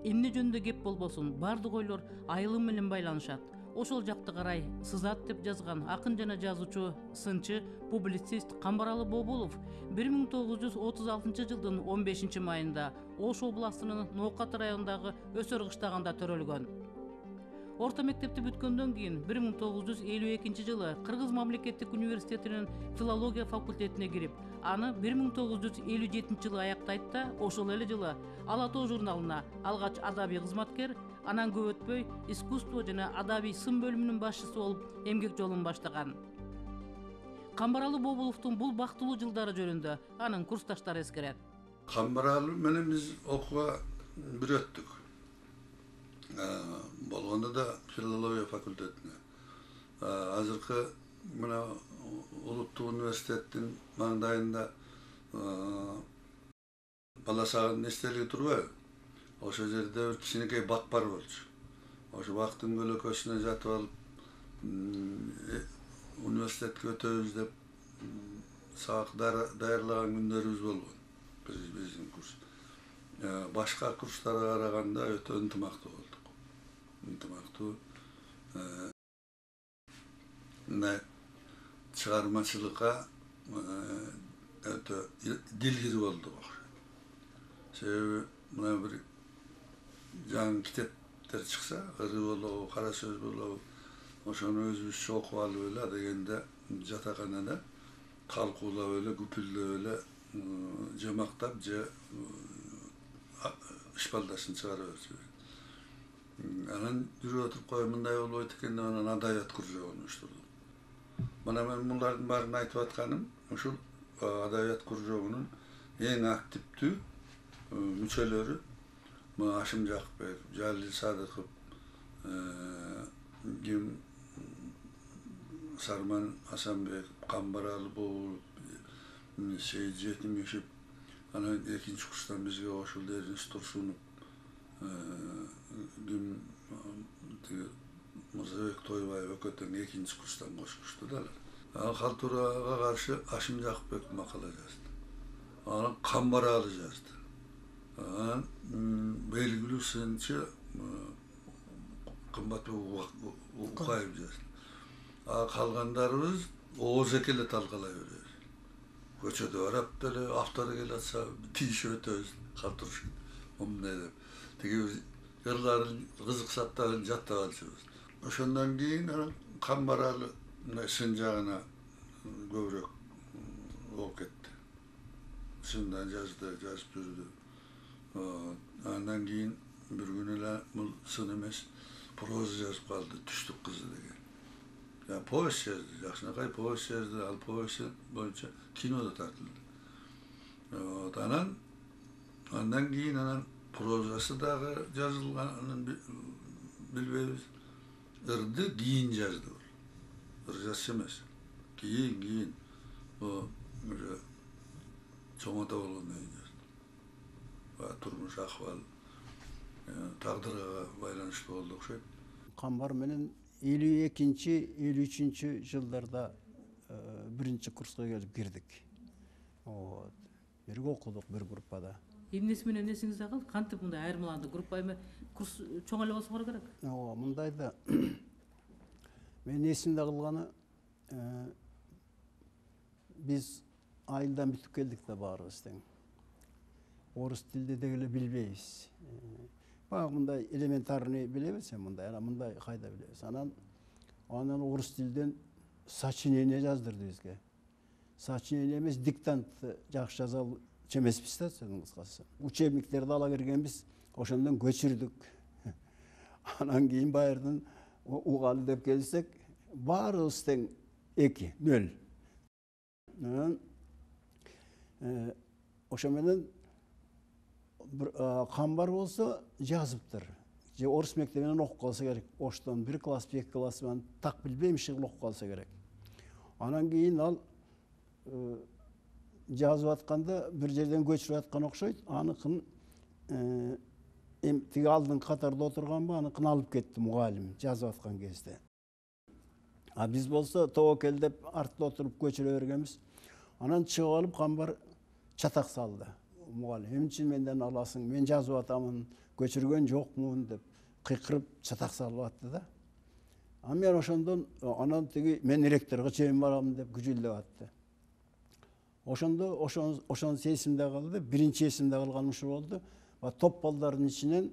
эмне жөнүндө кеп болбосун бардык ойлор айылым менен байланышат. Ошол жакты карай сызат деп жазган акын жана жазуучу, сынчы, публицист Камбаралы Бобулов 1936 жылдын 15 майында Ош областынын Ноокат районундагы Өсөр кыштагында төрөлгөн. Орто мектепти бүткөндөн кийин 1952 жылы Кыргыз мамлекеттик университетинин филология факультетине кирип, аны 1957 жылы аяктайт да, ошол эле жылы Ала тоо журналына алгач адабий кызматкер, анан көп өтпөй искусство жана адабий сын бөлүмүнүн башчысы болуп эмгек жолун баштаган. Камбаралы Бобуловдун бул бактылуу жылдары жөнүндө анын курсташтары эскерет. Камбаралы менен биз окууга бир өттүк. Болгондо да филология факультетине. Азыркы мына Улуттук университеттин маңдайында бала сагынын эстелиги турбайбы? Ошол жерде бир кичинекей бак бар болчу. Ошо бактын көлөкөсүнө жатып алып, университетке өтөбүз деп сабак даярлаган күндөрүбүз болгон. Биздин курс. Башка курстарга караганда өтө ынтымактуу болдук. Ынтымактуу. Чыгармачылыкка өтө дилгир болдук. Себеби мына бир жаңы китептер чыкса, ыры болобу, кара сөз болобу, ошону өзүбүзчө окуп алып эле дегенде жатаканада талкуулап эле, күпүлдөп эле, жамактап же ишпалдасын чыгара берчүбүз. Анан жүрүп отуруп коюп мындай болбойт экен деп анан адабият кружогуна уштурдук. Мына мен мулардын баарын айтып атканым ушул адабият кружогунун эң активдүү мүчөлөрү Ашым Жакпек, Жалил Садыков, Сарман Асанбек, Камбаралы Бобулов, Сейит Жетимишев, анан экинчи курстан бизге кошулду Эрнест Турсунов, Мырзабек Тойбаев экөөтөн экинчи курстан кошушту да. Калтурага каршы Ашым Жакпек макала жазды. Анан Камбаралы жазды. Анан белгилүү сынчы Кымбатбек Укаев жазды. Калгандарыбыз ооз экеле талкалай беребиз. Көчөдө барап деле автор келе атса тийишип өтөбүз, калтырышып. Мындай деп. Тиги жырларын кызыксат да жаттап алчубуз. Ошондон кийин анан Камбаралы сын жагына көбүрөөк болуп кетти. Сындан жазып жүрдү. Андан кийин бир күнү эле бул сын эмес, проза жазып калды, Түштүк кызы деген. Повесть жазды, жакшынакай повесть жазды, ал повесть боюнча кинодо тартылды. Андан кийин анан прозасы дагы жазылганын билбейбиз. Ырды кийин жазды бул. Ыр жазчу эмес. Кийин уже чоң ата болгондон кийин жазды. Турмуш акыбал, тагдырга байланыштуу болду окшойт. Камбар менен 52-53 жылдарда биринчи курска келип кирдик. Бирге окудук бир группада. Эмнеси менен эсиңизде калды? Кантип мындай айырмаланды? Группа эме курс чоң эле болсо керек? Мындай да. Мен эсимде калганы биз айылдан бүтүп келдик да баарыбыз тең. Орус тилди деле билбейбиз. Баягы мындай элементарный билебиз, мындай кайда билебиз. Анан орус тилден сочинение жаздырды бизге. Сочинение эмес, диктант жакшы жаза алчу эмеспиз да, сөзүн кыскасы. Учебниктерди ала киргенбиз, ошондон көчүрдүк. Анан кийин баардын угалы деп келсек, баарыбыз тең 2-0. Ошо менен Камбар болсо жазыптыр. Же орус мектебинен окуп калса керек. Оштон 1 класс, 2 класс менен так билбейм иши окуп калса керек. Анан кийин ал жазып атканда бир жерден көчүрүп аткан окшойт. Аныкын тиги алдын катарда отурганбы, аныкын алып кетти мугалим жазып аткан кезде. Биз болсо тобокел деп артта отуруп көчүрө бергенбиз. Анан чыгып алып Камбар чатак салды. mugallim emне үчүн менден аласың, мен жазып атамын, көчүргөн жокмун деп кыйкырып чатак салып атты да. Мен ошондон анан тиги мен ректорго чейин барам деп күжүлдөп атты. Ошондо ошонусу эсимде калды. Биринчи эсимде калган ушул болду. Топ балдардын ичинен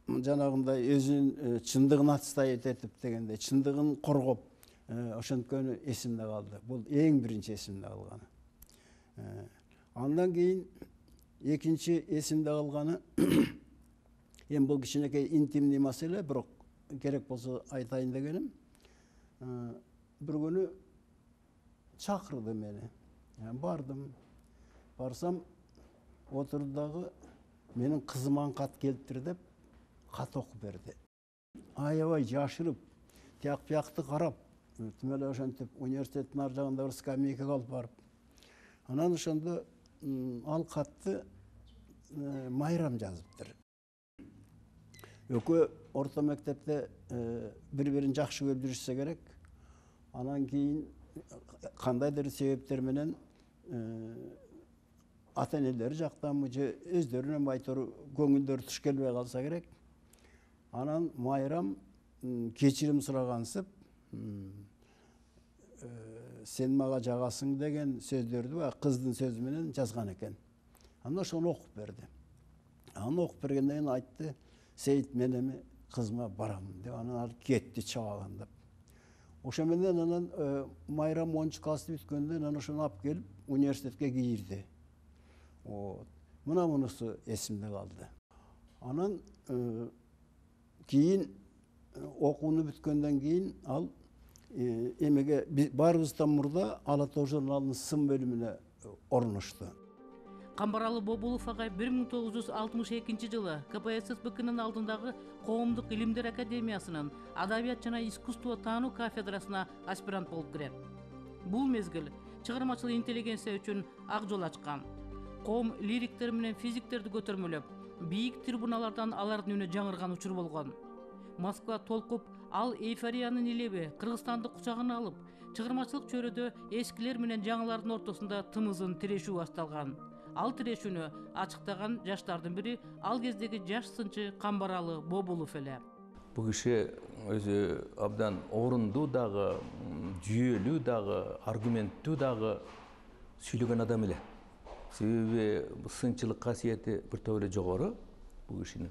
жанагындай өзүнүн чындыгын отстоять этип дегендей, чындыгын коргоп ошонткөнү эсимде калды. Бул эң биринчи эсимде калганы. Андан кийин экинчи эсимде калганы эми бул кичинекей интимный маселе, бирок керек болсо айтайын дегеним. Бир күнү чакырды мени. Бардым. Барсам отурду дагы менин кызыма кат келиптир деп кат окуп берди. Аябай жашырып, тияк биякты карап, тим эле ошентип университеттин ар жагында бир скамейкага алып барып. Анан ошондо ал катты Майрам жазыптыр. Экөө орто мектепте бири-бирин жакшы көрүп жүрүшсө керек. Анан кийин кандайдыр себептер менен ата-энелери жактанбы же өздөрүнөн байтор көңүлдөрү туш келбей калса керек. Анан Майрам кечирим сурагансып, сен мага жагасың деген сөздөрдү кыздын сөзү менен жазган экен. Анан ошону окуп берди. Анан окуп бергенден кийин айтты: "Сейит, мен эми кызыма барам" деп, анан ал кетти чабагандап. Ошо менен анан Майрам 10 классты бүткөндө анан ошону алып келип университетке кийирди. Мына мунусу эсимде калды. Анан кийин окууну бүткөндөн кийин ал эмеге баарыбыздан мурда Ала Тоо журналынын сын бөлүмүнө орношту. Камбаралы Бобулов агай 1962 жылы КПССБКнын алдындагы Коомдук илимдер академиясынын Адабият жана искусство таануу кафедрасына аспирант болуп кирет. Бул мезгил чыгармачыл интеллигенция үчүн ак жол ачкан. Коом лириктер менен физиктерди көтөрмөлөп, бийик трибуналардан алардын үнү жаңырган учур болгон. Москва толкуп, ал эйфориянын илеби Кыргызстанды кучагына алып, чыгармачылык чөйрөдө эскилер менен жаңылардын ортосунда тымызын тирешүү башталган. Ал тирешүүнү ачыктаган жаштардын бири ал кездеги жаш сынчы Камбаралы Бобулов эле. Бул киши өзү абдан орундуу дагы, жүйөлүү дагы, аргументтүү дагы сүйлөгөн адам эле. Себеби сынчылык касиети бир топ эле жогору бул кишинин.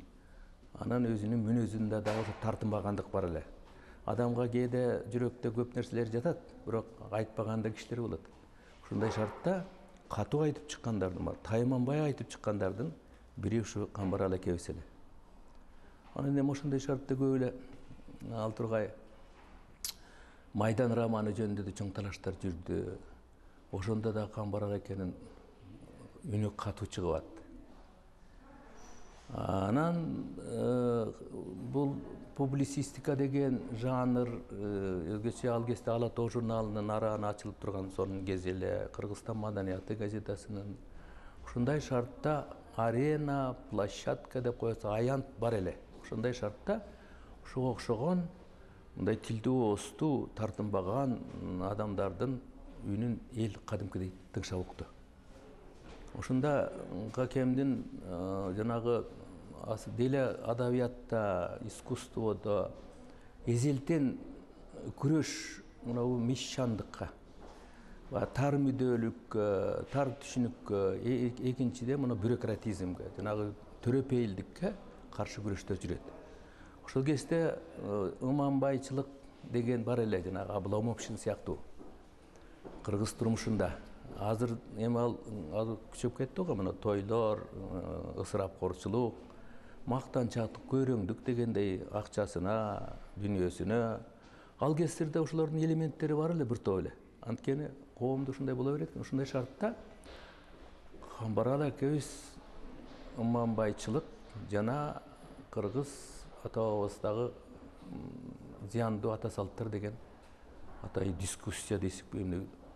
Анан өзүнүн мүнөзүндө дагы тартынбагандык бар эле. Адамга кээде жүрөктө көп нерселер жатат, бирок айтпаган да кишилер болот. Ушундай шартта катуу айтып чыккандардын бар, тайманбай айтып чыккандардын бири ушу Камбаралы экебиз эле. Анан эми ошондой шартта көп эле ал тургай Майдан романы жөнүндө да чоң талаштар жүрдү. Ошондо да Камбаралы экенин үнү катуу чыгып атты. Анан бул публицистика деген жанр өзгөчө ал кезде Ала Тоо журналынын арааны ачылып турган сонун кези эле, Кыргызстан маданияты газетасынын ушундай шартта арена, площадка деп коесо аянт бар эле. Ошондой шартта ушуга окшогон мындай тилдүү оостуу тартынбаган адамдардын үнүн эл кадимкидей тыңшап укту. Ошондо Какемдин жанагы деле адабиятта, искусстводо эзелтен күрөш мынау мещандыкка, тар мүдөлүккө, тар түшүнүккө, экинчиде мына бюрократизмге, жанагы төрөпейилдикке каршы күрөштөр жүрөт. Ошол кезде ыманбайчылык деген бар эле, жанагы Обломовшин сыяктуу кыргыз турмушунда. Азыр эми ал күчөп кетти го, мына тойлор, ысырапкорчулук, мактанчактык, көйрөңдүк дегендей акчасына, дүйнөсүнө. Ал кездерде ошолордун элементтери бар эле бир топ эле. Анткени коомдо ушундай боло берет экен. Ушундай шартта Камбаралы экебиз ыманбайчылык жана кыргыз ата бабабыздагы зыяндуу ата салттар деген атайын дискуссия десек,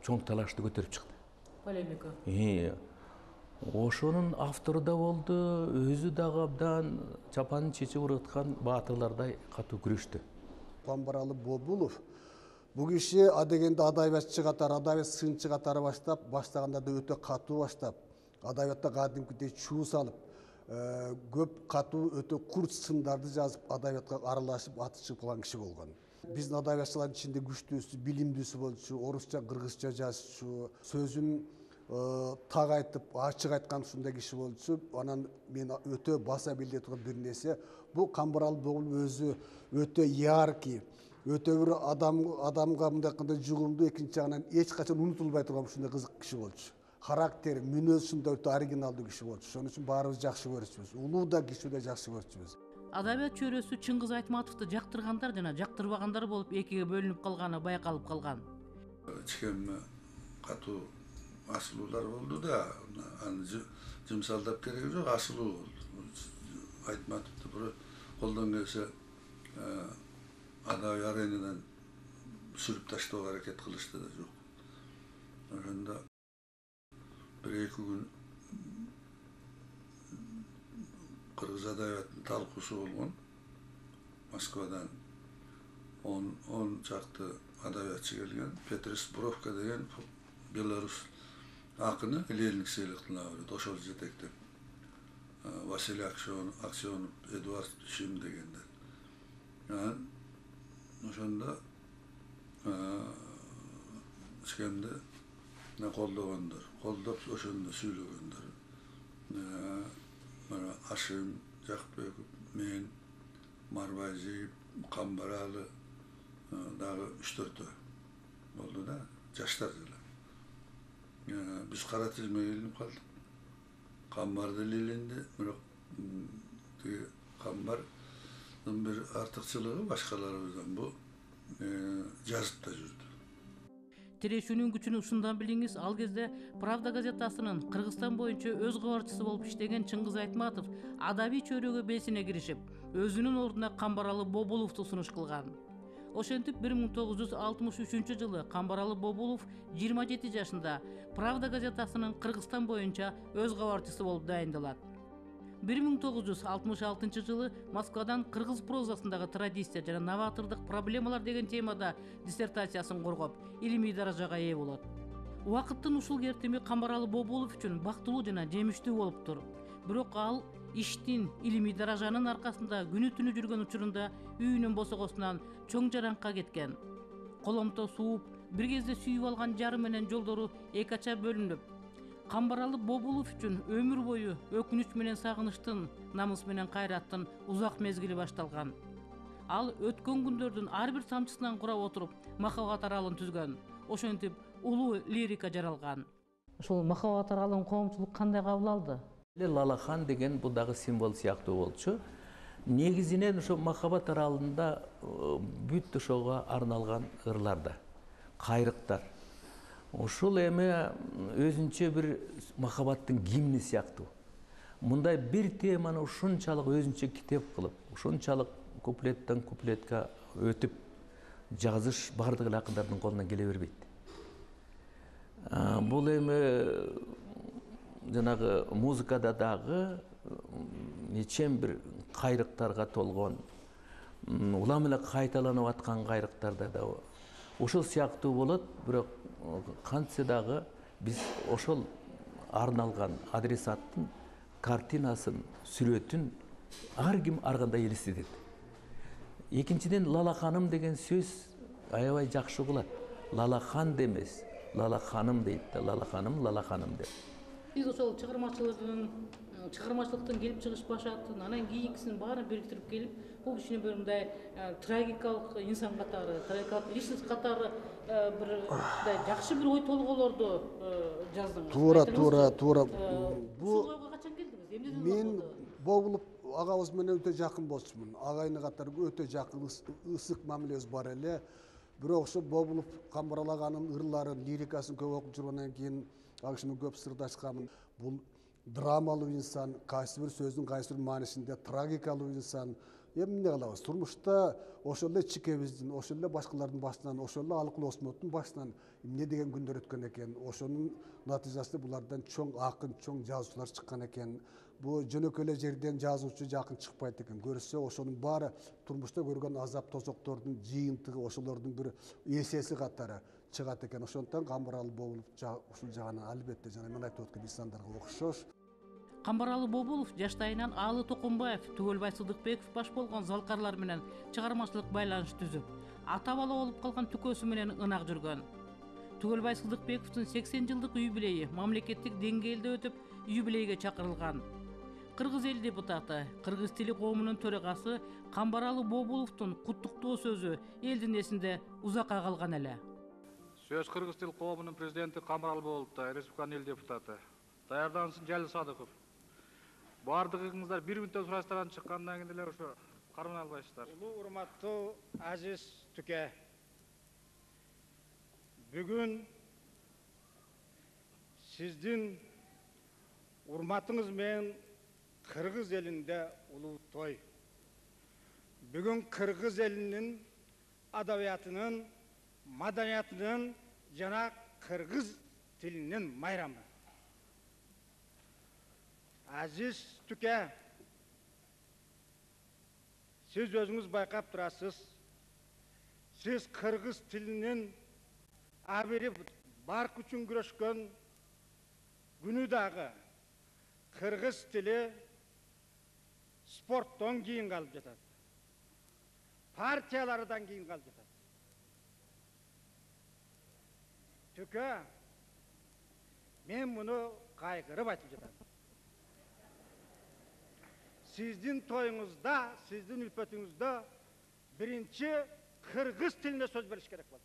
чоң талашты көтөрүп чыкты. Полемика. Ошонун автору да болду, өзү дагы абдан чапанын чечип ураткан баатырлардай катуу күрөштү. Камбаралы Бобулов бул киши адегенде адабиятчы катары, адабият сынчы катары баштаганда да өтө катуу баштап, адабиятта кадимкидей чуу салып, көп катуу өтө курт сындарды жазып, адабиятка аралашып, аты чыгып калган киши болгон. Биздин адабиятчылардын ичинде күчтүүсү, билимдүүсү болчу, орусча, кыргызча жазчу, сөзүн так айтып, ачык айткан ушундай киши болчу. Анан мен өтө баса билдире турган бир нерсе, бул Камбаралы Богулов өзү өтө яркий, өтө бир адамга мындай кандай жугумдуу, экинчи жагынан эч качан унутулбай турган ушундай кызык киши болчу. Характери, мүнөзү ушундай өтө оригиналдуу киши болчу. Ошон үчүн баарыбыз жакшы көрчүбүз. Улуу да, кичүү да жакшы көрчүбүз. Адабият чөйрөсү Чыңгыз Айтматовду жактыргандар жана жактырбагандар болуп экиге бөлүнүп калганы байкалып калган. Чекемме катуу асылуулар болду да, аны жымсалдап кереги жок, асылуу болду. Айтматовду бир колдон келсе адабий аренадан сүрүп таштоого аракет кылышты да жок. Ошондо bir iki gün Kırgız adabiyatının talkusu olgun. Moskvadan 10 çaktı adabiyatçı gelgen. Petris Brovka degen Belarus akını Leninlik seylikliğine vardı. Doşol jetekte. Vasily Aksyonov, Eduard Şim degenler. Yani oşonda çıkemde ne koldaganlar, koldap oşonda süylögenler. Aşım, Jakbek, men, Marvazi, Kambaralı, daha 3-4 oldu da, yaşlar diyorlar. Biz kara tizmeye gelinip kaldık. Kambar delilinde, Kambar'ın bir artıkçılığı başkalarımızdan bu жазып да жүрдü. Тирешүүнүн күчүн ушундан билиңиз, ал кезде Правда газетасынын Кыргызстан боюнча өз кабарчысы болуп иштеген Чыңгыз Айтматов адабий чөйрөгө белсене киришип, өзүнүн ордуна Камбаралы Бобуловду сунуш кылган. Ошентип 1963 Камбаралы Бобулов 27 жашында Правда газетасынын Кыргызстан боюнча өз кабарчысы болуп дайындалат. 1966 Москвадан кыргыз прозасындагы традиция жана новатордук проблемалар деген темада диссертациясын коргоп, илимий даражага ээ болот. Убакыттын ушул кертими Камбаралы Бобулов үчүн бактылуу жана жемиштүү болуптур. Бирок ал иштин, илимий даражанын аркасында күнү түнү жүргөн учурунда үйүнүн босогосунан чоң жаранка кеткен. Коломто сууп, бир кезде сүйүп алган жары менен жолдору эки ача бөлүнүп, Камбаралы Бобулов үчүн өмүр бою өкүнүч менен сагынычтын, намыс менен кайраттын узак мезгили башталган. Ал өткөн күндөрдүн ар бир тамчысынан курап отуруп, махабат аралын түзгөн. Ошентип улуу лирика жаралган. Ошол махабат аралын коомчулук кандай кабыл алды? Лалахан деген бул дагы символ сыяктуу болчу. Негизинен ошо махабат аралында бүт ошого арналган ырларда, кайрыктар. Ушул эми өзүнчө бир махабаттын гимни сыяктуу. Мындай бир теманы ушунчалык өзүнчө китеп кылып, ушунчалык куплеттен куплетке өтүп жазыш бардык эле акындардын колунан келе бербейт. Бул эми жанагы музыкада дагы нечен бир кайрыктарга толгон, улам эле кайталанып аткан кайрыктарда да ошол сыяктуу болот, бирок кантсе дагы биз ошол арналган адресаттын картинасын, сүрөтүн ар ким ар кандай элестетет. Экинчиден, Лалаханым деген сөз аябай жакшы угулат. Лалахан демес, Лалаханым дейт да, Лалаханым деп. Биз ошол чыгармачылыктын келип чыгыш башатын, анан кийинкисин баарын бириктирип келип, бул кишини бир мындай трагикалык инсан катары, трагикалык личность катары бир жакшы бир ой толгоолорду жаздыңыз. Туура. Бул качан келдиңиз? Мен Бобулов агабыз менен өтө жакын болчумун. Агайыны катары өтө жакын, ысык мамилебиз бар эле. Бирок ошо Бобулов Камбаралы аганын ырларын, лирикасын көп окуп жүргөндөн кийин ал киши менен көп сырдашканмын. Бул драмалуу инсан, кайсы бир сөздүн кайсы бир маанисинде трагикалуу инсан. Эмне кылабыз? Турмушта ошол эле чикебиздин, ошол эле башкалардын башынан, ошол эле Алыкул Осмоттун башынан эмне деген күндөр өткөн экен. Ошонун натыйжасында булардан чоң акын, чоң жазуучулар чыккан экен. Бул жөнөкөй эле жерден жазуучу жакын чыкпайт экен. Көрсө ошонун баары турмушта көргөн азап тозоктордун жыйынтыгы, ошолордун бир эсеси катары. чыгат экен. Ошондон камбаралы болуп ушул жагынан албетте жана мен айтып өткөн insanдарга окшош. Камбаралы Бобулов жаштайынан Аалы Токумбаев, Түгөлбай Сыдыкбеков баш болгон залкарлар менен чыгармачылык байланыш түзүп, ата бала болуп калган түкөсү менен ынак жүргөн. Түгөлбай Сыдыкбековдун 80 жылдык юбилейи мамлекеттик деңгээлде өтүп, юбилейге чакырылган. Кыргыз эл депутаты, кыргыз тили коомунун төрагасы Камбаралы Бобуловдун куттуктоо сөзү элдин эсинде узакка калган эле. Сөз кыргыз тил коомунун президенти Камбаралы Бобуловдун, республиканын эл депутаты. Даярдансын Жалил Садыков. Бардыгыңыздар бир мүнөттөн сурастардан чыккандан кийин эле ошо кармана албайсыздар. Улуу урматтуу азиз түкө. Бүгүн сиздин урматыңыз менен кыргыз элинде улуу той. Бүгүн кыргыз элинин адабиятынын, маданиятынын жана кыргыз тилинин майрамы. Aziz Tüke, siz özünüz bayqap turasız. Siz Kırgız tilinin abiri bark üçün güreşken günü dağı Kırgız tili sporttan giyin kalıp jatat. Partiyalardan giyin kalıp jatat. Tüke, men bunu kaygırıp aytıp jatat. Sizdin toyunuzda, sizdin ülpötünüzde birinci Kırgız tiline söz veriş gerek var.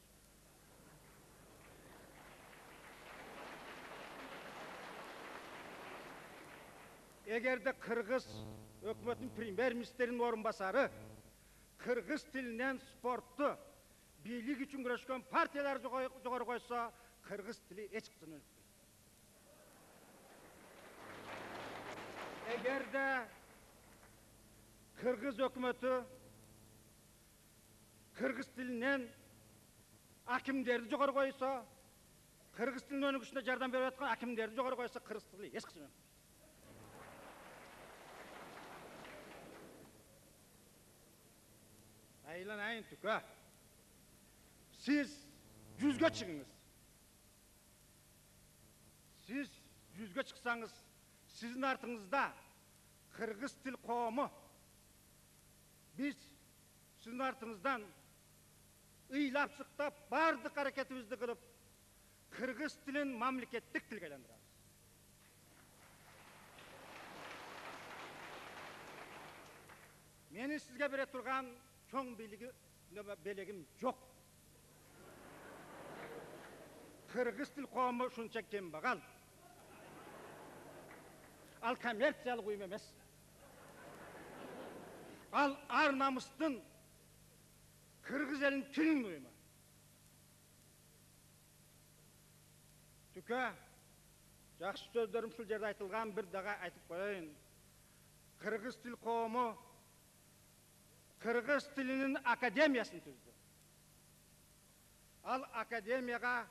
Eğer de Kırgız hükümetin primer ministerinin orunbasarı Kırgız tilinden sporttu birlik için güreşken partiyalar yukarı koysa Kırgız tili hiç kısın ölüp. Eğer de Kırgız hükümeti Kırgız tilinden hakimlerdi yukarı koysa, Kırgız tilinin önüngüsünde yardım verip atkan hakimlerdi yukarı koysa Kırgız tili hiç kısın. Aylanayın tüke. Siz yüzge çıkınız. Siz yüzge çıksanız sizin artınızda Kırgız til kavmi biz sizin artınızdan ыйлап сыктап бардык аракетибизди кылып кыргыз тилин мамлекеттик тилге айландырабыз. Менин сизге бере турган чоң белегим жок. Кыргыз тил коому ушунча кембагал. Ал коммерциялык уюм эмес. Ал ар намыстын Kırgız elin tilin uyumu. Tüke, жақсы сөздерім шул жерде айтылған bir dağa айтып koyayın. Kırgız til koğumu Kırgız tilinin akademiyasını tüzdü. Al akademiyaga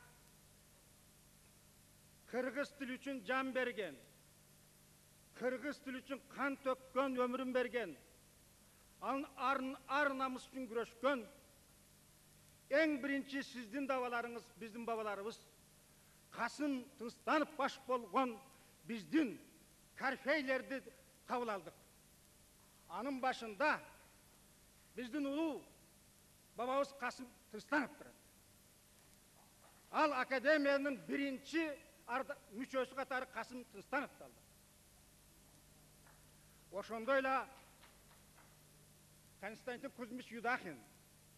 Kırgız til üçün can bergen, Kırgız til üçün kan tökkön ömrün bergen, ar namus üçün güreşkön, en birinci sizdin babalarınız, bizim babalarımız, Kasım tınstanıp baş bolğan bizdin karfeylerdi kabul aldık. Anın başında bizdin ulu babamız Kasım tınstanıp durdu. Al akademiyanın birinci müçösü katarı Kasım tınstanıp daldı. Oşondoyla Konstantin Kuzmич Yudakhin,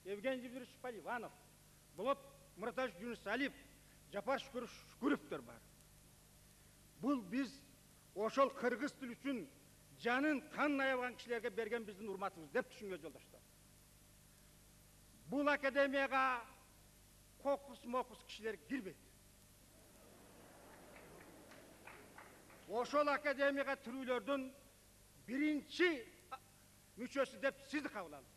Evgeniy Юрьевич Поливанов, Булат Murataj Юнусалиев, Жапар Шүкүрөвдөр бар. Бұл біз ошол кыргыз тил үчүн жанын канын аябаган кишилерге берген биздин урматыбыз деп түшүнгөн жолдоштор. Бұл академияга кокус-мокус кишилер кирбейт. Ошол академияга кирүүлөрдүн биринчи мүчөсү деп сизди кабыл алдым.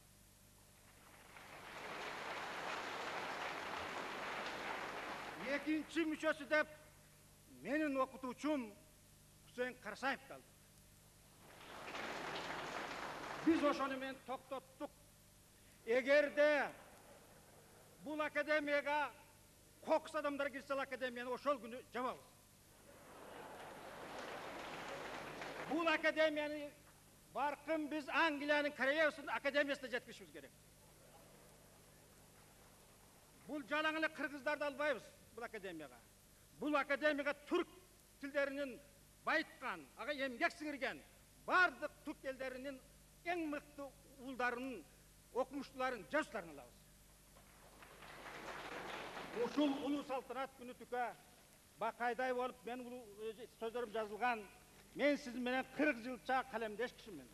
Экинчи мүчөсү деп менин окутуучум Hüseyin Карасаев kaldı. Biz ошону менен токтоттук. kokus adamlar girse akademiyani oşol günü jababız. Bu akademiyani barkın biz Angliyanın Karayevası'nın akademiyasına jetkişimiz gerek. Bu jalangılı Kırgızlardı albayız bu akademiyaga. Bu akademiyaga Türk tillerinin bayıtkan, ağa emgek singirgen, bardık Türk ellerinin en mıktı uldarının, okumuşluların jaslarını alabız. Oşul ulu saltanat günü tüke bakayday olup ben ulu sözlerim yazılgan. Men siz menen 40 yılça kalemdeş kişimin.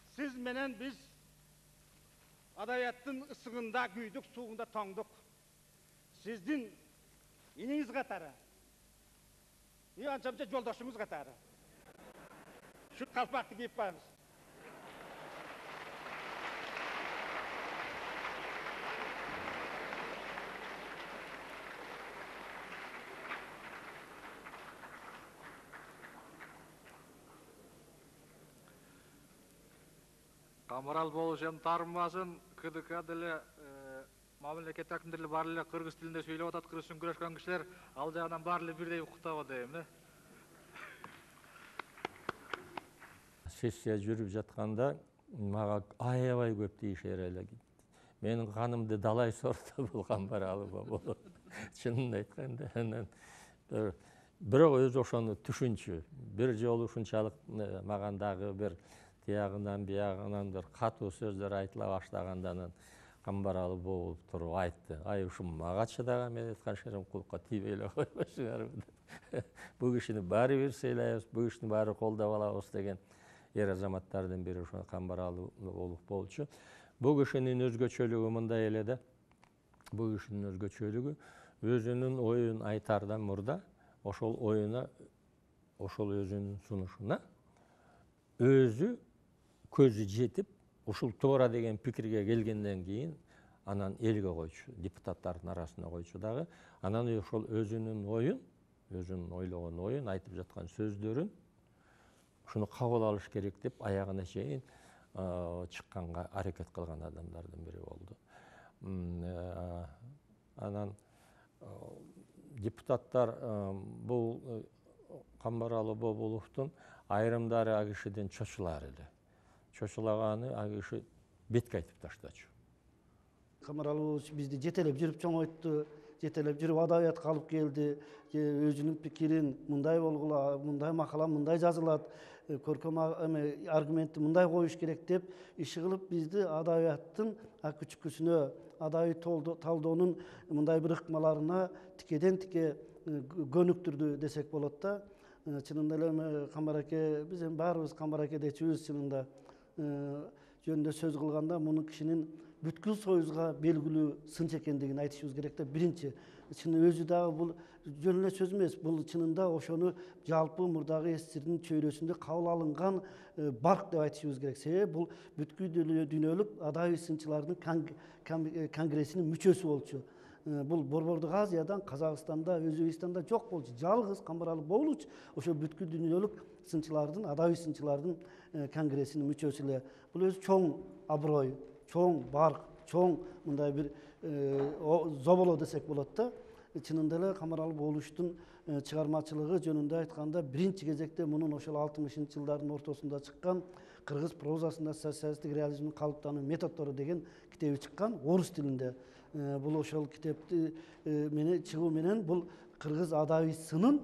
Siz menen biz adabiyattın ısığında güydük, suğunda toңдuk. Sizdin ininiz katары. Ançamça yoldaşımız katары. Şu kalpaktı giyip bayımız. Камарал болушем тарынбасын, КДК деле мамлекет әкімдері барлығы қырғыз тілінде сөйлеп атат, қырғыз үшін күрескен кішілер ал жағынан барлығы бірдей құқтап атайым. Сессия жүріп жатқанда маға аябай көп дейшер эле. Менің қанымды далай сорта болған Камаралы болу. Шынын айтканда бирок өз ошону түшүнчү. Бир жолу ушунчалык магандагы бир тиягынан биягынан бир катуу сөздөр айтыла баштагандан Камаралы болуп туруп айтты. Ай ушул мага чыдаган мен айткан шерим кулукка тийбей эле койбошуңар. Бул кишини баары бир сыйлайбыз, бул кишини баары колдоп алабыз деген ер азаматтардын бири ошо Камаралы болуп болчу. Бул кишинин өзгөчөлүгү мындай эле да. Бул кишинин өзгөчөлүгү өзүнүн оюн айтардан мурда ошол оюна, ошол өзүнүн сунушуна өзү көзү жетип, ушул туура деген пикирге келгенден кийин анан элге койчу, депутаттардын арасына койчу дагы. Анан ошол өзүнүн оюн, өзүнүн ойлогон оюн, айтып жаткан сөздөрүн ушуну кабыл алыш керек деп аягына чейин чыкканга аракет кылган адамдардын бири болду. Анан депутаттар бул Камаралы Бобуловдун айрымдары ал кишиден чочулар эле. Чочулаганы ал киши бетке айтып таштачу. Камаралы бизди жетелеп жүрүп чоңойтtu, жетелеп жүрүп адабиятка алып келди. Өзүнүн пикирин мындай болгула, мындай макала мындай жазылат, көркөм аргументти мындай коюш керек деп иши кылып бизди адабияттын күчкүсүнө, адабий талдоонун мындай бир ыкмаларына тикеден тике көнүктүрдү десек болот да. Чынында эле Камар аке, биз эми баарыбыз Камар акедечибиз чынында жөнүндө сөз кылганда муну кишинин бүткүл союзга белгилүү сынчы экендигин айтышыбыз керек да. Биринчи, чын өзү дагы бул жөн эле сөз эмес, бул чынында ошону жалпы мурдагы СССРдин чөйрөсүндө кабыл алынган барк деп айтышыбыз керек. Себеби бул бүткүл дүйнөлүк адабий сынчылардын конгрессинин мүчөсү болчу. Бул Борбордук Азиядан, Казакстанда, Өзбекстанда жок болчу. Жалгыз Камаралы болуч ошо бүткүл дүйнөлүк сынчылардын, адабий сынчылардын конгрессинин мүчөсү эле. Бул өзү чоң аброй, чоң барк, чоң мындай бир зоболо десек болот да. Чынында эле Камаралы болуштун чыгармачылыгы жөнүндө айтканда биринчи кезекте мунун ошол 60-жылдардын ортосунда чыккан кыргыз прозасында социалисттик реализмдин калыптануу методдору деген китеби чыккан орус тилинде. Бул ошол китепти менен чыгуу менен бул кыргыз адабийсынын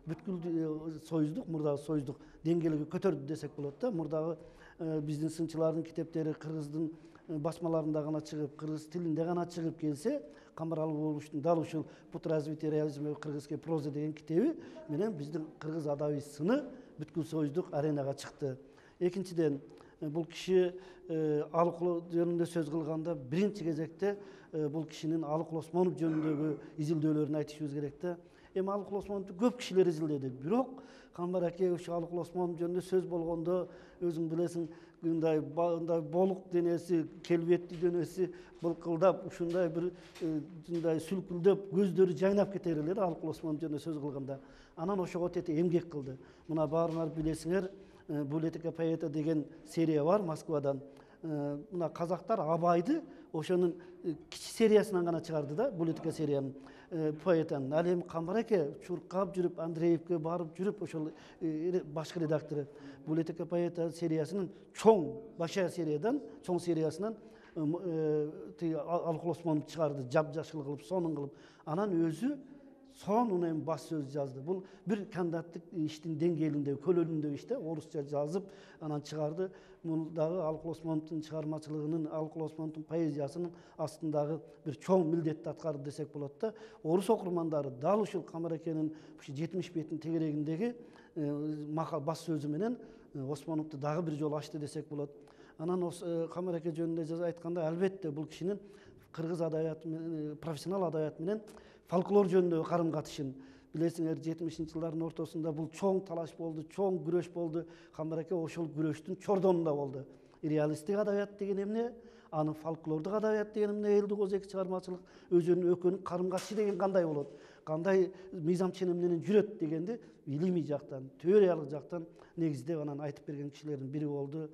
бүткүл союздук, мурдагы союздук деңгээлиге көтөрдү десек болот да. Мурдагы биздин сынчылардын китептери кыргыздын басмаларында гана чыгып, кыргыз тилинде гана чыгып келсе, Камаралы болуштун дал ушул путь развития реализма кыргызский проза деген китеби менен биздин кыргыз адабийсыны бүткүл союздук аренага чыкты. Экинчиден, бул киши Алыкулов жөнүндө сөз кылганда биринчи кезекте бул кишинин Алыкул Осмонов жөнүндөгү изилдөөлөрүн айтышыбыз керек да. Эми Алыкул Осмоновду көп кишилер изилдеди, бирок Камар аке ушу Алыкул Осмонов жөнүндө сөз болгондо өзүң билесиң, мындай болук денеси, келбеттүү денеси былкылдап, ушундай бир мындай сүлкүлдөп, көздөрү жайнап кетер эле Алыкул Осмонов жөнүндө сөз кылганда. Анан ошого тете эмгек кылды. Мына баарыңар билесиңер, Булетика поэта деген серия бар Москвадан. Мына казактар Абайды ошонун кичи сериясынан гана чыгарды да, политика сериянын поэтанын. Ал эми Камбараке чуркап жүрүп, Андреевке барып жүрүп, ошол башкы редактору политика поэта сериясынын чоң башка сериядан, чоң сериясынан Алыкул Осмонов чыгарды, жап-жашыл кылып, сонун кылып. Анан өзү сонун эми баш сөз жазды. Бул бир кандидаттык иштин деңгээлинде, көлөмүндө иш да, орусча жазып, анан чыгарды. Бул дагы Алыкул Осмоновдун чыгармачылыгынын, Алыкул Осмоновдун поэзиясынын астындагы бир чоң милдетти аткарды десек болот да. Орус окурмандары дал ушул Камаракенин 70 беттин тегерегиндеги баш сөзү менен Осмоновду дагы бир жолу ачты десек болот. Анан Камараке жөнүндө айтканда, албетте бул кишинин кыргыз адабияты менен, профессионал адабият менен фольклор жөнүндөгү карым катышын билесиңер, 70-жылдардын ортосунда бул чоң талаш болду, чоң күрөш болду. Камбараке ошол күрөштүн чордонунда болду. Реалисттик адабият деген эмне, анын фольклордук адабият деген эмне, элдик озеки чыгармачылык, өзүнүн экөөнүн карым катышы деген кандай болот, кандай мыйзам ченем менен жүрөт дегенди илимий жактан, теориялык жактан негиздеп анан айтып берген кишилердин бири болду.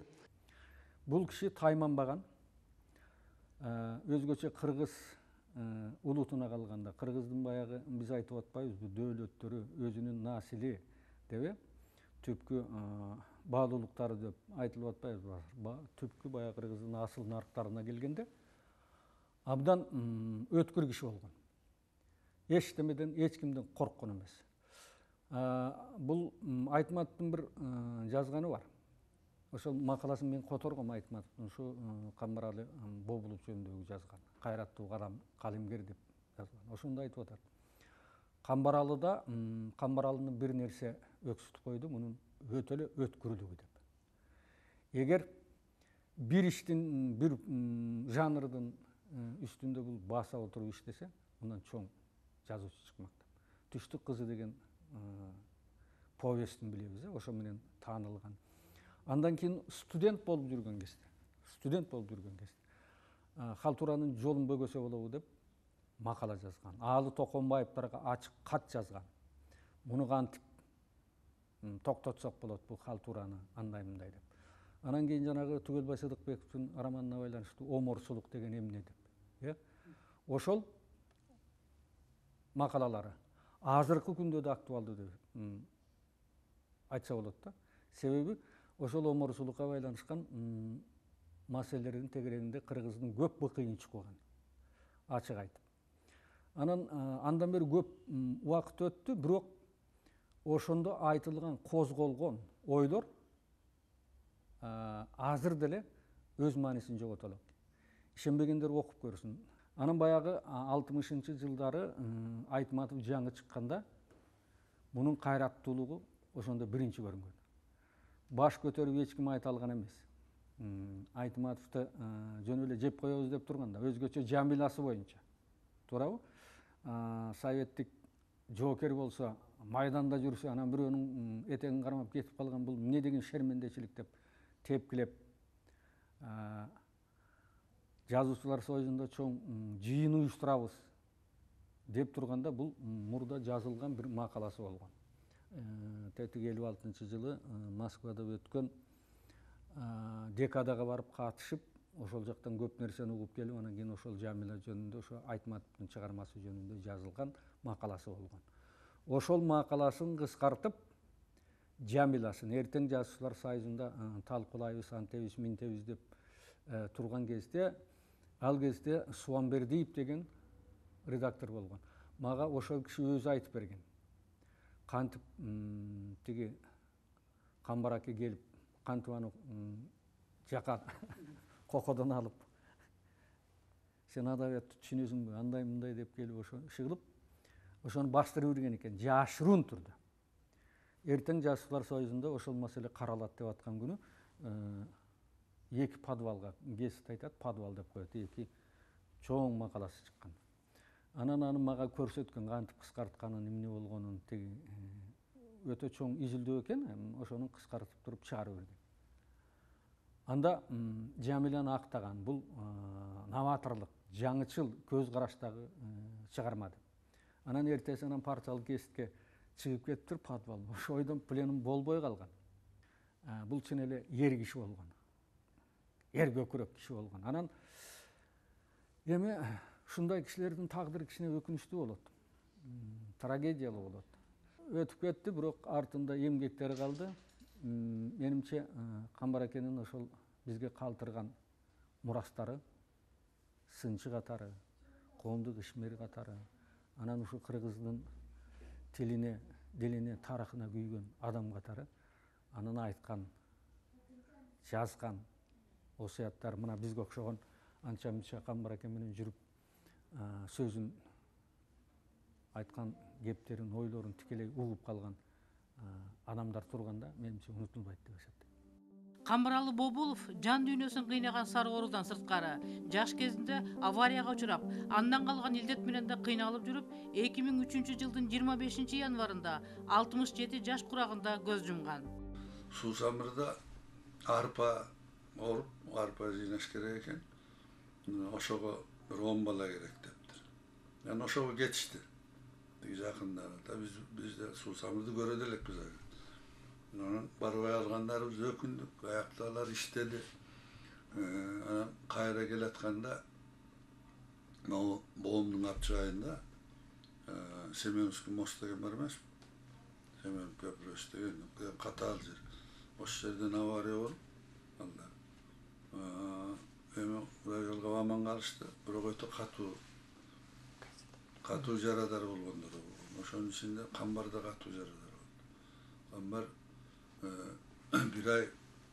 Бул киши тайманбаган, өзгөчө кыргыз улутуна калганда, кыргыздын баягы биз айтып атпайбызбы, дөөлөттөрү, өзүнүн насили деп, түпкү баалуулуктары деп айтылып атпайбызбы. Түпкү баягы кыргыздын асыл нарыктарына келгенде абдан өткүр киши болгон. Эчтемеден, эч кимден корккон эмес. Бул Айтматовдун бир жазганы бар. Ошол макаласын мен которгом, Айтматовдун ушу Камбаралы Бобулов жөнүндөгү жазган. Кайраттуу калемгер деп жазган. Ошондо айтып атат. Камбаралыда Камбаралыны бир нерсе өксүтүп койду, мунун өтө эле өткүрлүгү деп. Эгер бир иштин, бир жанрдын үстүндө бул баса отуруп иштесе, мындан чоң жазуучу чыкмак деп. Түштүк кызы деген повестин билебиз, ошо менен таанылган. Андан кийин студент болуп жүргөн кезде, Халтуранын жолун бөгөсө болобу деп макала жазган. Аалы Токонбаевдарга ачык кат жазган. Муну кантип токтотсок болот бул Халтураны андай мындай деп. Анан кийин жанагы Түгөлбай Сыдыкбековдун романына байланыштуу оморсулук деген эмне деп. Ошол макалалары азыркы күндө да актуалдуу деп айтса болот да. Себеби ошол оморсулукка байланышкан маселелердин тегерегинде кыргыздын көп быкыйын чуккан, ачык айтып. Анан андан бери көп убакыт өттү, бирок ошондо айтылган, козголгон ойлор азыр деле өз маанисин жогото элек. Ишенбегендер окуп көрсүн. Анан баягы 60-жылдары Айтматов жаңы чыкканда мунун кайраттуулугу ошондо биринчи көрүнгөн. Баш көтөрүп эч ким айта алган эмес. Айтматовду жөн эле жеп коебуз деп турганда, өзгөчө Жамиласы боюнча. Туурабы? Советтик жоокер болсо, майданда жүрсө, анан бирөөнүн этегин кармап кетип калган, бул эмне деген шермендечилик деп тепкилеп, жазуучулар союзунда чоң жыйын уюштурабыз деп турганда, бул мурда жазылган бир макаласы болгон. 56-жылы Москвада өткөн декадага барып катышып, ошол жактан көп нерсени угуп келип, анан кийин ошол Жамила жөнүндө, ошо Айтматовдун чыгармасы жөнүндө жазылган макаласы болгон. Ошол макаласын кыскартып, Жамиласын эртең жазуучулар союзунда талкуулайбыз, антебиз, минтебиз деп турган кезде, ал кезде Суамбердиев деген редактор болгон. Мага ошол киши өзү айтып берген. Кантип тиги Камбараке келип, кантип аны жака кокодон алып, сен адабиятты түшүнөсүңбү, андай мындай деп келип ошо шыгылып, ошону бастырып берген экен, жашыруун түрдө. Эртең жазуучулар союзунда ошол маселе каралат деп аткан күнү эки подвалга, гезит айтат, подвал деп коет, эки чоң макаласы чыккан. Анан аны мага көрсөткөн, кантип кыскартканын, эмне болгонун, тиги өтө чоң изилдөө экен, ошону кыскартып туруп чыгарып берген. Анда Жамиланы актаган, бул новаторлук, жаңычыл көз караштагы чыгарма деп. Анан эртеси анан партиялык гезитке чыгып кетиптир, подвал. Ошо ойдон пленум болбой калган. Бул чын эле ер киши болгон. Эр көкүрөк киши болгон. Анан Эми ушундай кишилердин тагдыры кичине өкүнүчтүү болот. Трагедиялуу болот. Өтүп кетти, бирок артында эмгектери калды. Менимче Камбар акенин ошол бизге калтырган мурастары, сынчы катары, коомдук ишмер катары, анан ушу кыргыздын тилине, диline, тарыхына күйгөн адам катары, анын айткан, жазган осуяттар мына бизге окшогон анча мынча Камбар аке менен жүрүп сөзүн айткан кептерин, ойлорун тикелей угуп калган адамдар турганда менимче унутулбайт деп эсептейм. Камбаралы Бобулов жан дүйнөсүн кыйнаган сары ооруудан сырткары жаш кезинде аварияга учурап, андан калган илдет менен да кыйналып жүрүп, 2003 жылдын 25 январында 67 жаш курагында көз жумган. Susamır'da arpa olup arpa jinaş gerek eken oşoğa bir 10 bala gerek deptir. Yani oşoğa geçti. Yakınlarda biz de Susamır'da göredelek bize. Onun barvaya alganlarımız ökündük, ayaktalar iştedi. Kayra geletkanda o boğumdun apçayında Semyonovski mostaga barmaz. Semyon köprü üstü Katalcır. O yerden avariya olup Allah. Yolga vaman kalıştı. Bırak öte katu jaradar olganlar. Oşonun içinde Kambar'da katu jaradar oldu. Kambar bir ay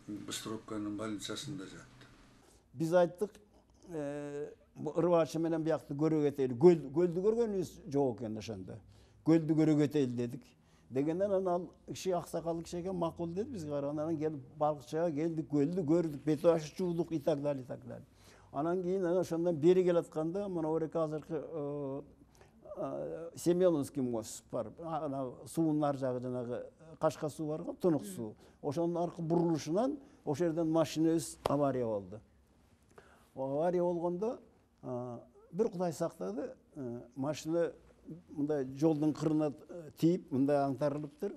Bыстровканын больницасында жатты. Biz ayttık, bu ırvaçı menen bir yaktı görögeteyli. Göldü görgönüz жоқ eкен ошондо. Göldü görögeteyli dedik. Degenden al kişi aksakallık şeyken makul dedi biz anan gelip balıkçıya geldik, göldü gördük, betoaşı çuğduk, itaklar. Anan keyin ошондон beri gelatkanda mana oraya azırkı Semyonovский мост бар. Ana суунун ар жагы жанагы Кашка суу бар го, Тунук суу. Ошонун аркы бурулушунан ошол жерден машинабыз авария болду. Авария болгондо бир Кудай сактады, машина мындай жолдун кырына тийип, мындай аңтарылыптыр.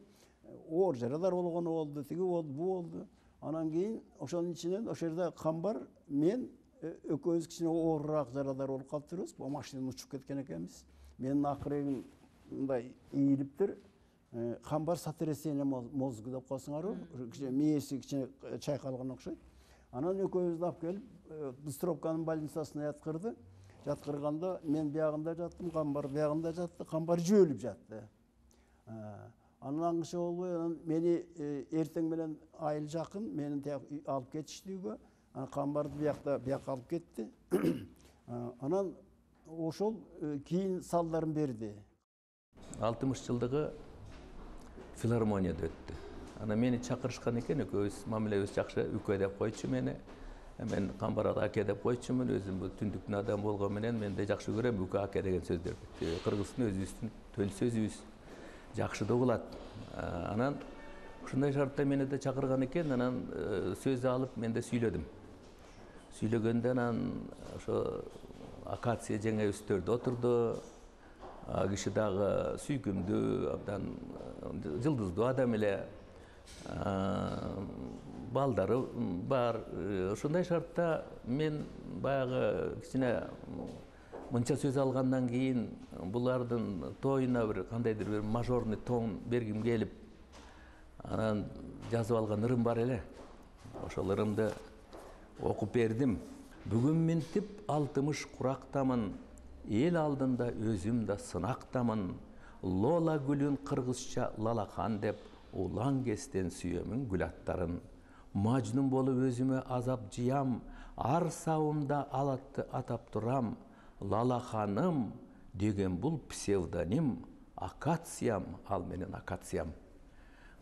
Оор жарадар болгону болду, тиги болду, бу болду. Анан кийин ошонун ичинен ошол жерде Камбар, мен экөөбүз кичине оорураак жарадар болуп калыптырбыз. Бу машинадан учуп кеткен экенбиз. Менин акырегим мындай ийилиптир. Камбар сотрясение мозгу деп коесуңарбы? Мээси кичине чайкалган окшойт. Анан экөөбүздү алып келип Быстровканын больницасына жаткырды. Жаткырганда мен биягында жаттым, Камбар биягында жатты. Камбар жөөлүп жатты. Анан киши болбой, мени эртең менен айыл жакын, мени алып кетишти үйгө. Камбарды биякка алып кетти. Анан ошол кийин салдарын берди. 60 жылдыгы филармонияда өттү. Ана мени чакырышкан экен, экөөбүз мамилебиз жакшы, үкө деп койчу мени. Мен Камбар аке деп койчумун, өзүм бул түндүктүн адам болгон менен мен да жакшы көрөм үкө аке деген сөздөрдү. Кыргыздын өзүбүздүн төл сөзүбүз жакшы да угулат. Анан ушундай шартта мени да чакырган экен, анан сөз алып мен да сүйлөдүм. Сүйлөгөндө анан ошо акация жеңе үстөрдө отурду. Киши дагы сүйкүмдүү, абдан жылдыздуу адам эле. Балдары бар. Ушундай шартта мен баягы кичине мынча сөз алгандан кийин булардын тоюна бир кандайдыр бир мажорный тон бергим келип, анан жазып алган ырым бар эле. Ошол ырымды окуп бердим. Бүгүн минтип 60 курактамын, эл алдында өзүм да сынактамын. Лола гүлүн кыргызча лалахан деп, улан кестен сүйөмүн гүл аттарын. Мажнун болуп өзүмө азап жыям, ар сабымда алатты атап турам. Лалаханым деген бул псевдоним, акациям, ал менен акациям.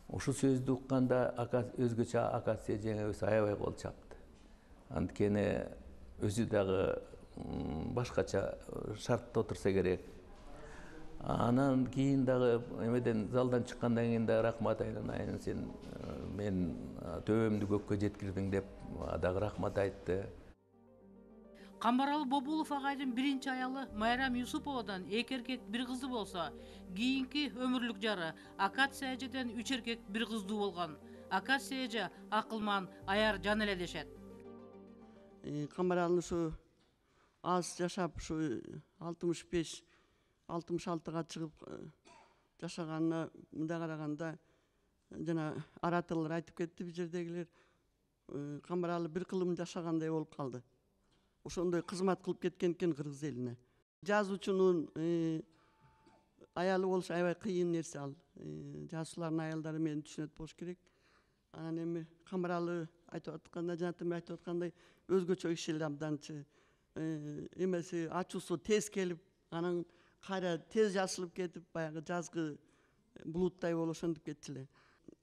Ушу сөздү укканда өзгөчө акация жеңебиз аябай кол чапты. Анткени өзү дагы башкача шартта отурса керек. Анан кийин дагы эмеден залдан чыккандан кийин дагы рахмат айнайын, сен мен төбөмдү көккө жеткирдиң деп дагы рахмат айтты. Камбаралы Бобулов агайдын биринчи аялы Майрам Юсуповадан 2 эркек 1 кызы болсо, кийинки өмүрлүк жары Акация эжеден 3 эркек 1 кыздуу болгон. Акация эже акылман, аяр жан эле дешет. Камбаралыны ушу az жашап ушу 65-66га чыгып жашаганына мындай караганда жана аратылар айтып кетти бул жердегилер Камбаралы бир кылым жашагандай болуп калды. Ошондой кызмат кылып кеткен экен кыргыз элине. Жазуучунун аялы болуш аябай кыйын нерсе ал. Жазуучулардын аялдары мени түшүнөт болуш керек. Анан эми Камбаралы айтып атканда, жанатым айтып аткандай өзгөчө кишилер абданчы. Эмеси ачуусу тез келип, анан кайра тез жасылып кетип, баягы жазгы булуттай болуп ошентип кетчү эле.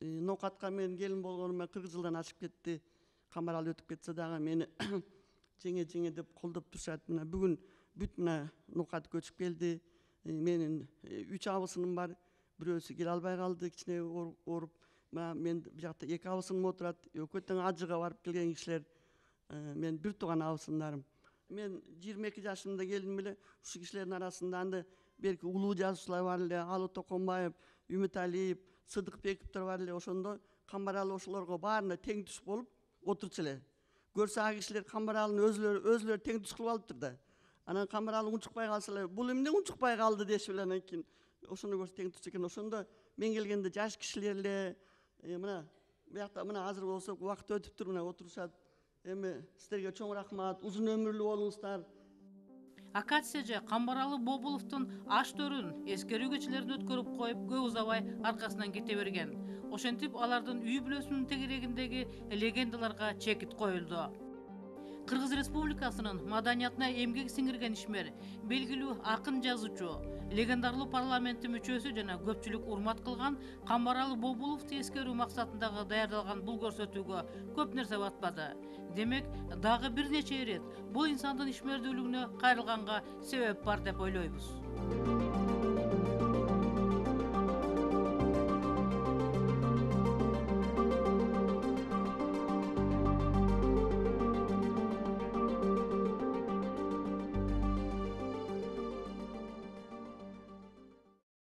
Ноокатка мен келин болгонума 40 жылдан ашып кетти. Камбаралы өтүп кетсе дагы мени жеңе деп колдоп турушат. Мына бүгүн бүт мына ноокат көчүп келди. Менин 3 абысыным бар. Бирөөсү келе албай калды, кичине ооруп. Мына мен бул жакта 2 абысыным отурат. Өкөтөн ажыга барып келген кишилер. Мен бир тууган абысындарым. Мен 22 жашымда келдим эле. Ушу кишилердин арасында анда берки улуу жазуучулар бар эле, Алы Токонбаев, Үмүталиев, Сыдыкбековдор бар эле. Ошондо Камбаралы ошолорго баарына тең түш болуп отурчу эле. Көрсө а кишилер Камбаралыны өзлөрү тең түш кылып алыптыр да. Анан Камбаралы унчукпай калса эле, бул эмне унчукпай калды дешип эле анан кийин ошону көрсө тең түш экен. Ошондо мен келгенде жаш кишилер эле мына буякта мына азыр болсо убакыт өтүптүр, мына отурушат. Эми сиздерге чоң рахмат, узун өмүрлүү болуңуздар. Акация Камбаралы Бобуловдун аш төрүн эскерүү кечелерин өткөрүп коюп көп узабай аркасынан кете берген. Ошентип алардын үй бүлөсүнүн тегерегиндеги легендаларга чекит коюлду. Кыргыз Республикасынын маданиятына эмгек сиңирген ишмер, белгилүү акын жазуучу, легендарлуу парламенттин мүчөсү жана көпчүлүк урмат кылган Камбаралы Бобуловду эскерүү максатындагы даярдалган бул көрсөтүүгө көп нерсе батпады. Демек, дагы бир нече ирет бул инсандын ишмердүүлүгүнө кайрылганга себеп бар деп ойлойбуз.